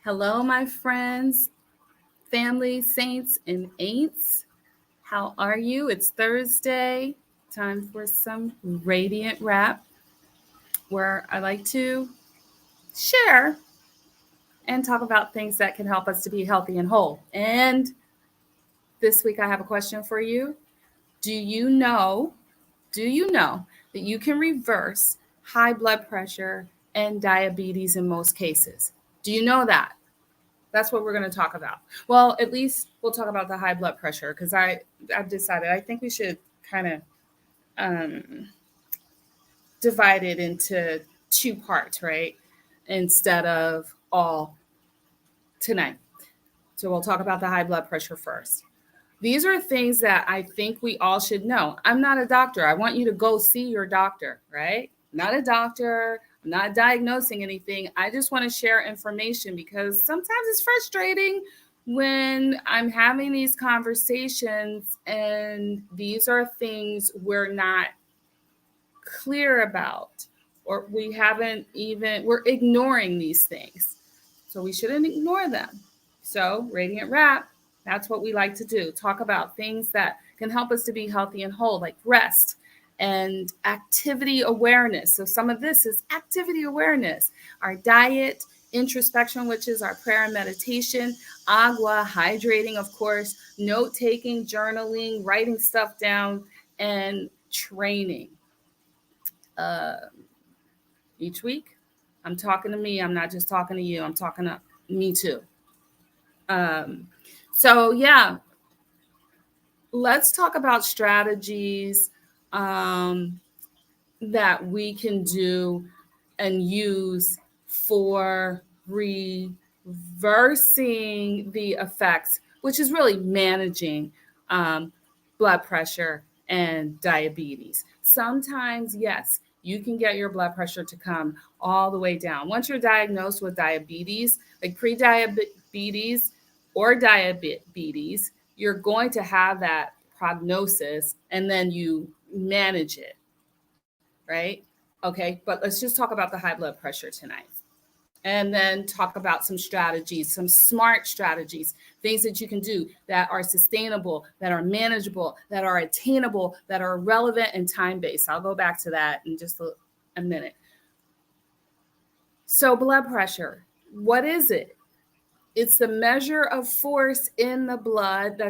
Hello, my friends, family, saints, and ain'ts. How are you? It's Thursday, time for some radiant rap where I like to share and talk about things that can help us to be healthy and whole. And this week I have a question for you. Do you know, do you know that you can reverse high blood pressure and diabetes in most cases? Do you know that? That's what we're going to talk about. Well, at least we'll talk about the high blood pressure because I've decided I think we should kind of um, divide it into two parts, right? Instead of all tonight. So we'll talk about the high blood pressure first. These are things that I think we all should know. I'm not a doctor. I want you to go see your doctor, right? I'm not a doctor. I'm not diagnosing anything. I just want to share information because sometimes it's frustrating when I'm having these conversations and these are things we're not clear about or we're ignoring these things. So we shouldn't ignore them. So, Radiant Rap, that's what we like to do. Talk about things that can help us to be healthy and whole, like rest and activity awareness. So, some of this is activity awareness, our diet, introspection, which is our prayer and meditation, agua, hydrating, of course, note taking, journaling, writing stuff down, and training. Uh, each week, I'm talking to me. I'm not just talking to you, I'm talking to me too. Um, so, yeah, let's talk about strategies um, that we can do and use for reversing the effects, which is really managing um, blood pressure and diabetes. Sometimes, yes, you can get your blood pressure to come all the way down. Once you're diagnosed with diabetes, like pre-diabetes or diabetes, you're going to have that prognosis and then you manage it, right? Okay, but let's just talk about the high blood pressure tonight. And then talk about some strategies, some smart strategies, things that you can do that are sustainable, that are manageable, that are attainable, that are relevant and time based. I'll go back to that in just a minute. So, blood pressure, what is it? It's the measure of force in the blood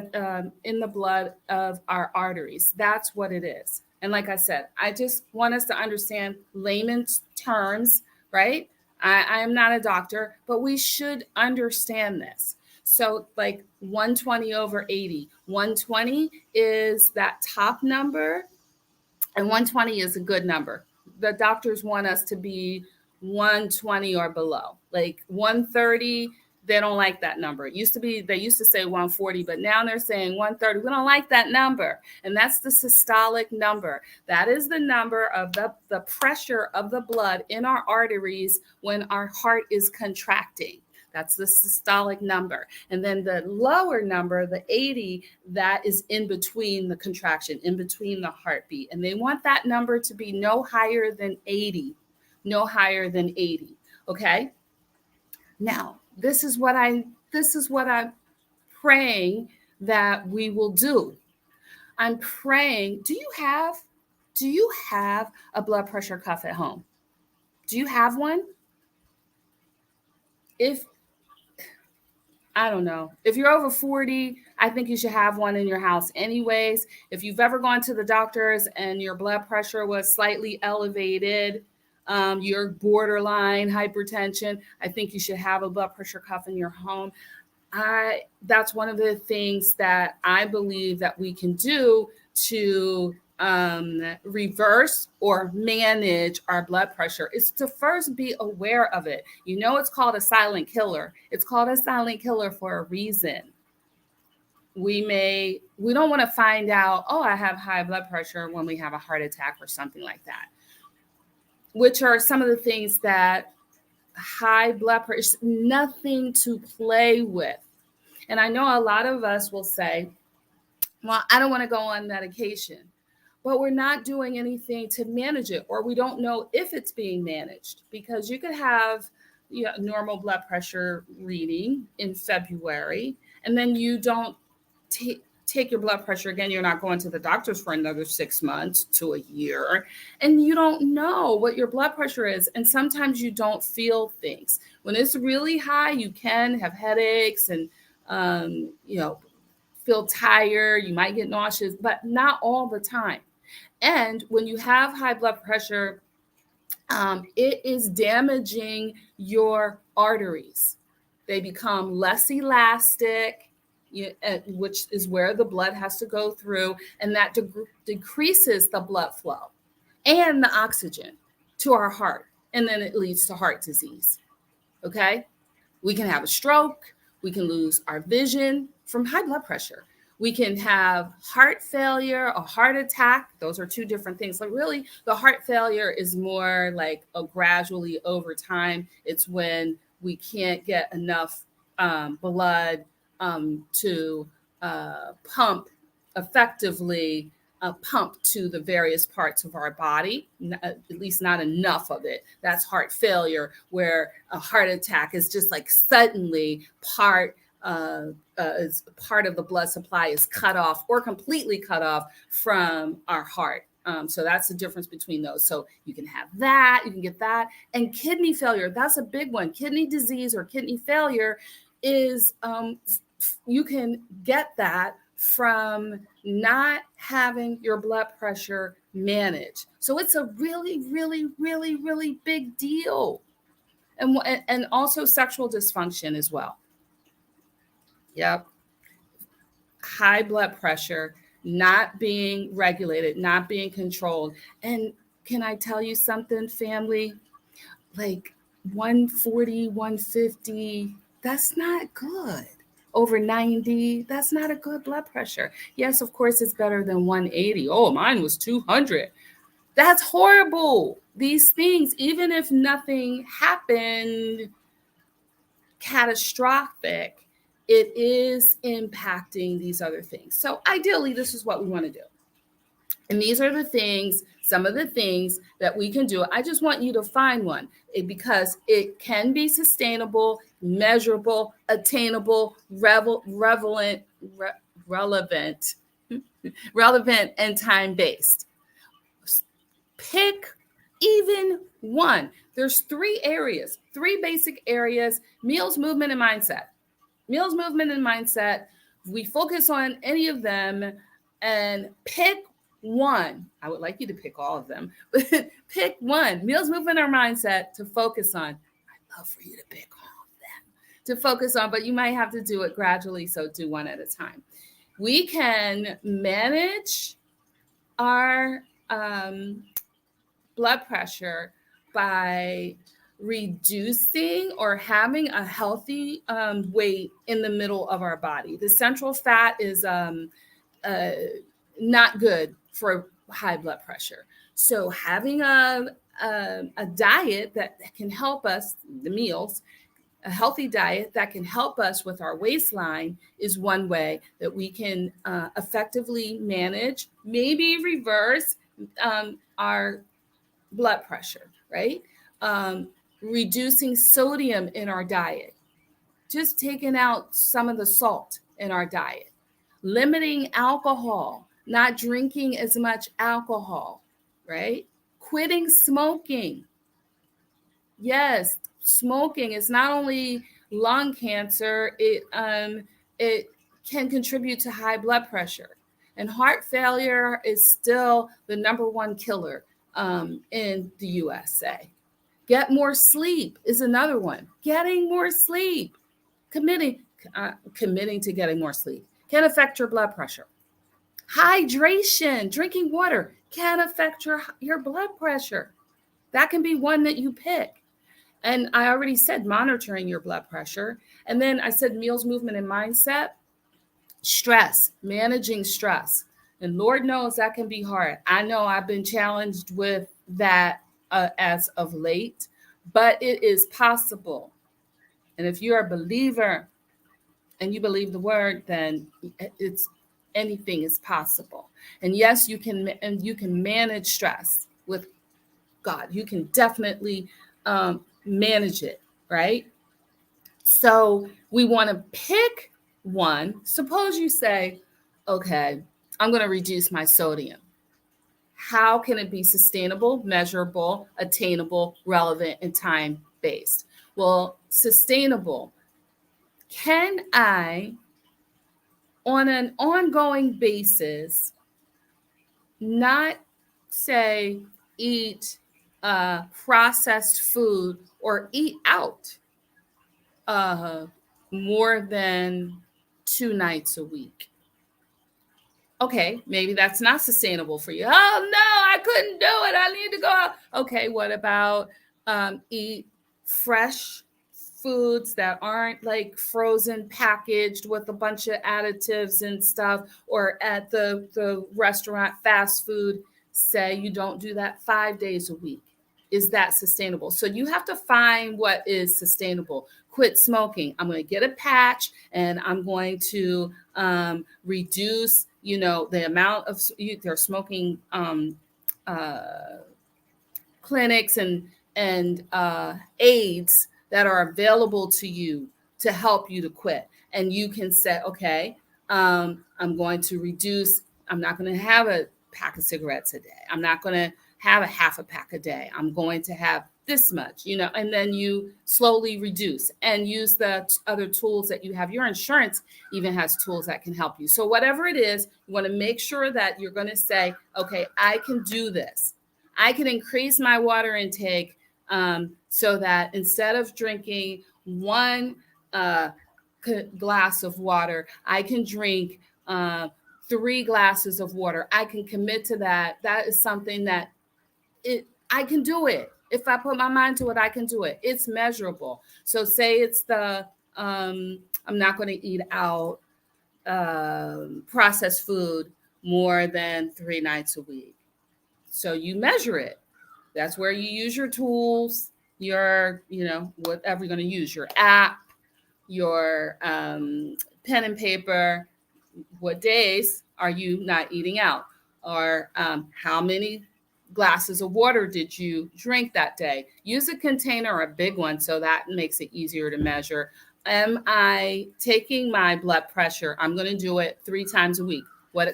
of our arteries. That's what it is. And like I said, I just want us to understand layman's terms, right? I am not a doctor, but we should understand this. So, like 120 over 80, 120 is that top number, and 120 is a good number. The doctors want us to be 120 or below. Like 130, they don't like that number. It used to be, they used to say 140, but now they're saying 130. We don't like that number. And that's the systolic number. That is the number of the pressure of the blood in our arteries when our heart is contracting. That's the systolic number. And then the lower number, the 80, that is in between the contraction, in between the heartbeat. And they want that number to be no higher than 80, no higher than 80. Okay? Now, this is what I'm praying that we will do. I'm praying, do you have a blood pressure cuff at home? Do you have one? If I don't know. If you're over 40, I think you should have one in your house anyways. If you've ever gone to the doctors and your blood pressure was slightly elevated, you're borderline hypertension, I think you should have a blood pressure cuff in your home. That's one of the things that I believe that we can do to reverse or manage our blood pressure is to first be aware of it. You know, it's called a silent killer. It's called a silent killer for a reason. We don't want to find out, oh, I have high blood pressure when we have a heart attack or something like that, which are some of the things that high blood pressure is nothing to play with. And I know a lot of us will say, well, I don't want to go on medication, but we're not doing anything to manage it, or we don't know if it's being managed, because you could have normal blood pressure reading in February, and then you don't take your blood pressure again, you're not going to the doctors for another 6 months to a year, and you don't know what your blood pressure is. And sometimes you don't feel things. When it's really high, you can have headaches and, feel tired. You might get nauseous, but not all the time. And when you have high blood pressure, it is damaging your arteries. They become less elastic, which is where the blood has to go through, and that decreases the blood flow and the oxygen to our heart, and then it leads to heart disease. Okay? We can have a stroke. We can lose our vision from high blood pressure. We can have heart failure, a heart attack. Those are two different things. Like really, the heart failure is more like a gradually over time. It's when we can't get enough blood to pump effectively, pump to the various parts of our body, at least not enough of it. That's heart failure, where a heart attack is just like suddenly part of the blood supply is cut off or completely cut off from our heart. So that's the difference between those. So you can have that, you can get that. And kidney failure, that's a big one. Kidney disease or kidney failure is, you can get that from not having your blood pressure managed. So it's a really, really, really, really big deal. And also sexual dysfunction as well. Yep. High blood pressure, not being regulated, not being controlled. And can I tell you something, family? Like 140, 150, that's not good. Over 90, that's not a good blood pressure. Yes, of course, it's better than 180. Oh, mine was 200. That's horrible. These things, even if nothing happened catastrophic, it is impacting these other things. So ideally, this is what we want to do. And these are the things, some of the things that we can do. I just want you to find one because it can be sustainable, measurable, attainable, relevant, and time-based. Pick even one. There's three basic areas: meals, movement, and mindset. Meals, movement, and mindset. We focus on any of them and pick one. I would like you to pick all of them, but pick one. Meals, movement, or mindset to focus on. I'd love for you to pick all of them to focus on, but you might have to do it gradually, so do one at a time. We can manage our blood pressure by reducing or having a healthy weight in the middle of our body. The central fat is not good for high blood pressure. So having a diet that can help us, the meals, a healthy diet that can help us with our waistline is one way that we can effectively manage, maybe reverse our blood pressure, right? Reducing sodium in our diet, just taking out some of the salt in our diet, limiting alcohol, not drinking as much alcohol, right? Quitting smoking. Yes, smoking is not only lung cancer, it can contribute to high blood pressure. And heart failure is still the number one killer in the USA. Get more sleep is another one. Getting more sleep, committing to getting more sleep can affect your blood pressure. Hydration, drinking water can affect your blood pressure. That can be one that you pick. And I already said monitoring your blood pressure. And then I said meals, movement, and mindset. Stress, managing stress. And Lord knows that can be hard. I know I've been challenged with that as of late, but it is possible. And if you're a believer and you believe the word, then anything is possible. And yes, you can manage stress with God. You can definitely manage it, right? So we want to pick one. Suppose you say, okay, I'm going to reduce my sodium. How can it be sustainable, measurable, attainable, relevant, and time based? Well, sustainable. Can I, on an ongoing basis, not say eat processed food or eat out uh, more than 2 nights a week? Okay, maybe that's not sustainable for you. Oh no, I couldn't do it. I need to go out. Okay, what about eat fresh foods that aren't like frozen, packaged with a bunch of additives and stuff, or at the restaurant, fast food? Say you don't do that 5 days a week. Is that sustainable? So you have to find what is sustainable. Quit smoking. I'm going to get a patch and I'm going to reduce, the amount of they're smoking uh, clinics and aids that are available to you to help you to quit. And you can say, okay, I'm going to reduce. I'm not going to have a pack of cigarettes a day. I'm not going to have a half a pack a day. I'm going to have this much, and then you slowly reduce and use the other tools that you have. Your insurance even has tools that can help you. So whatever it is, you want to make sure that you're going to say, okay, I can do this. I can increase my water intake so that instead of drinking one glass of water, I can drink 3 glasses of water. I can commit to that. That is something that I can do it. If I put my mind to it, I can do it. It's measurable. So say it's I'm not going to eat out processed food more than 3 nights a week. So you measure it. That's where you use your tools, your, whatever you're going to use, your app, your pen and paper. What days are you not eating out? Or how many glasses of water did you drink that day? Use a container, a big one, so that makes it easier to measure. Am I taking my blood pressure? I'm going to do it 3 times a week.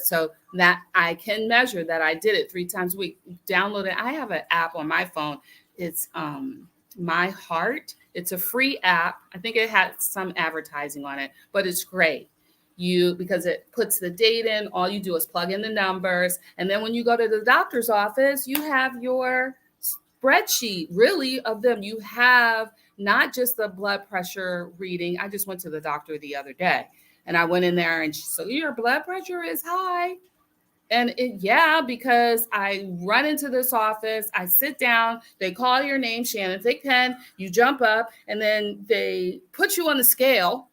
So that I can measure that I did it 3 times a week. Download it. I have an app on my phone. It's My Heart. It's a free app. I think it had some advertising on it, but it's great. Because it puts the date in, all you do is plug in the numbers. And then when you go to the doctor's office, you have your spreadsheet really of them. You have not just the blood pressure reading. I just went to the doctor the other day and I went in there and she said, your blood pressure is high. And because I run into this office, I sit down, they call your name, Shannon, thick pen, you jump up, and then they put you on the scale,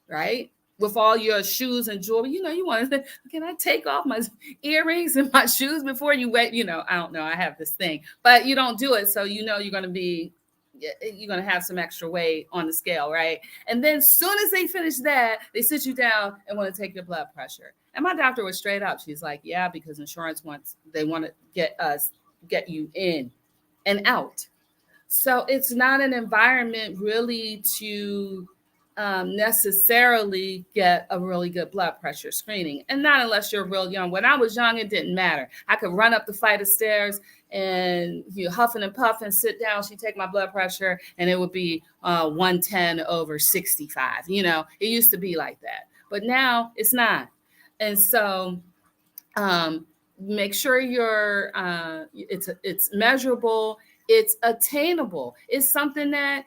right? With all your shoes and jewelry, you want to say, can I take off my earrings and my shoes before you wait? I don't know. I have this thing, but you don't do it. So, you're going to have some extra weight on the scale, right? And then as soon as they finish that, they sit you down and want to take your blood pressure. And my doctor was straight up. She's like, yeah, because insurance they want to get you in and out. So it's not an environment really to necessarily get a really good blood pressure screening. And not unless you're real young. When I was young, it didn't matter. I could run up the flight of stairs and huffing and puffing, sit down. She'd take my blood pressure and it would be 110/65. It used to be like that. But now it's not. And so make sure it's measurable. It's attainable. It's something that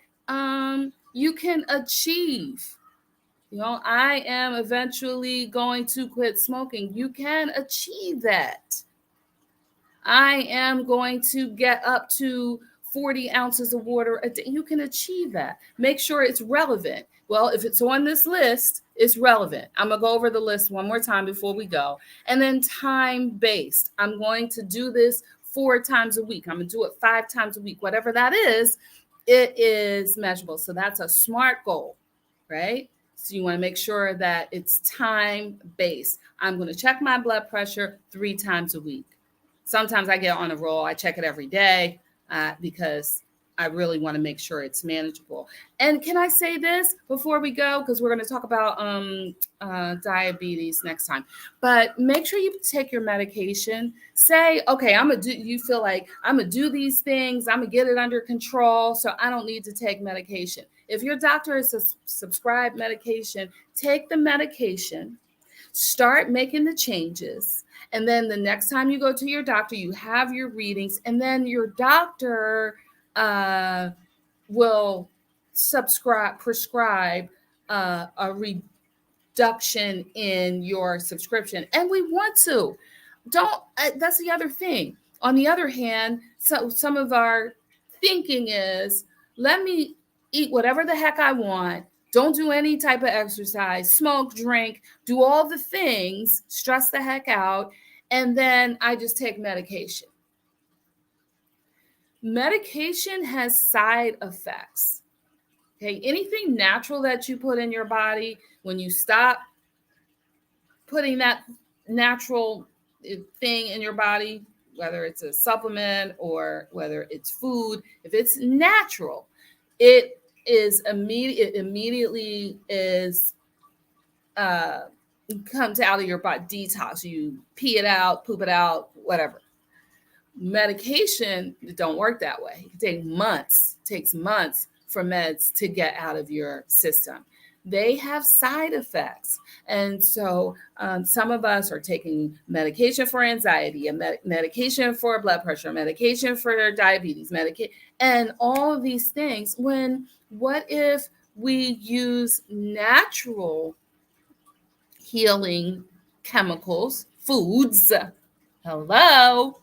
you can achieve. I am eventually going to quit smoking. You can achieve that. I am going to get up to 40 ounces of water a day. You can achieve that. Make sure it's relevant. Well, if it's on this list, it's relevant. I'm going to go over the list one more time before we go. And then time-based. I'm going to do this 4 times a week. I'm going to do it 5 times a week. Whatever that is, it is measurable. So that's a SMART goal, right? So you want to make sure that it's time-based. I'm going to check my blood pressure 3 times a week. Sometimes I get on a roll. I check it every day because I really want to make sure it's manageable. And can I say this before we go? Because we're going to talk about diabetes next time. But make sure you take your medication. Say, okay, you feel like I'm going to do these things. I'm going to get it under control, so I don't need to take medication. If your doctor has prescribed medication, take the medication, start making the changes. And then the next time you go to your doctor, you have your readings, and then your doctor will prescribe a reduction in your subscription. And we want to. That's the other thing. On the other hand, so some of our thinking is, let me eat whatever the heck I want. Don't do any type of exercise, smoke, drink, do all the things, stress the heck out, and then I just take medication. Medication has side effects. Okay, anything natural that you put in your body, when you stop putting that natural thing in your body, whether it's a supplement or whether it's food, if it's natural, it immediately comes out of your body, detox. You pee it out, poop it out, whatever. Medication don't work that way. It takes months for meds to get out of your system. They have side effects. And so some of us are taking medication for anxiety, medication for blood pressure, medication for diabetes, and all of these things. What if we use natural healing chemicals, foods, hello,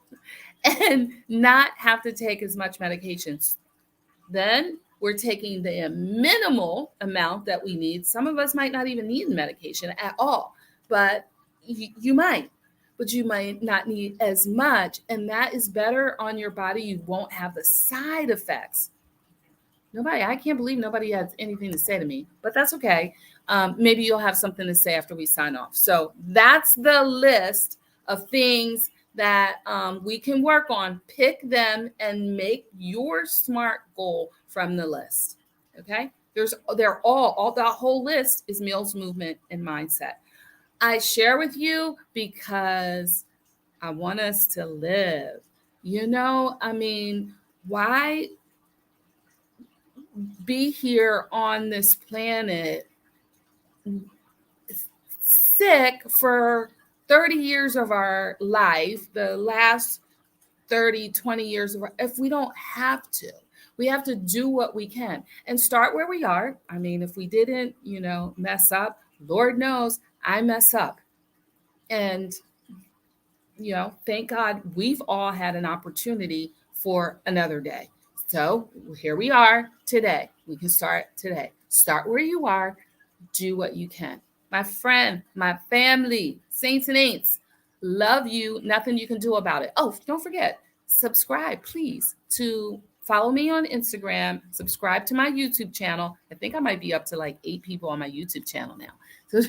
and not have to take as much medications? Then we're taking the minimal amount that we need. Some of us might not even need medication at all, but you might not need as much. And that is better on your body. You won't have the side effects. I can't believe nobody has anything to say to me, but that's okay. Maybe you'll have something to say after we sign off. So that's the list of things that we can work on. Pick them and make your SMART goal from the list. Okay, they're all that whole list is meals, movement, and mindset. I share with you because I want us to live. Why be here on this planet sick for 30 years of our life, the last 30, 20 years if we don't have to? We have to do what we can and start where we are. If we didn't, mess up, Lord knows I mess up. And, thank God we've all had an opportunity for another day. So here we are today. We can start today. Start where you are. Do what you can. My friend, my family, saints and ain'ts, love you. Nothing you can do about it. Oh, don't forget, subscribe, please, to follow me on Instagram. Subscribe to my YouTube channel. I think I might be up to like 8 people on my YouTube channel now. So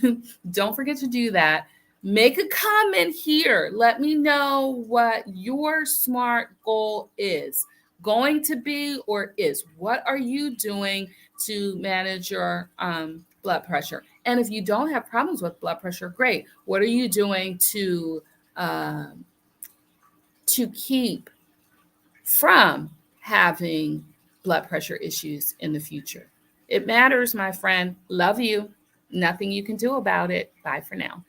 don't forget to do that. Make a comment here. Let me know what your SMART goal is going to be or is. What are you doing to manage your blood pressure? And if you don't have problems with blood pressure, great. What are you doing to keep from having blood pressure issues in the future? It matters, my friend. Love you. Nothing you can do about it. Bye for now.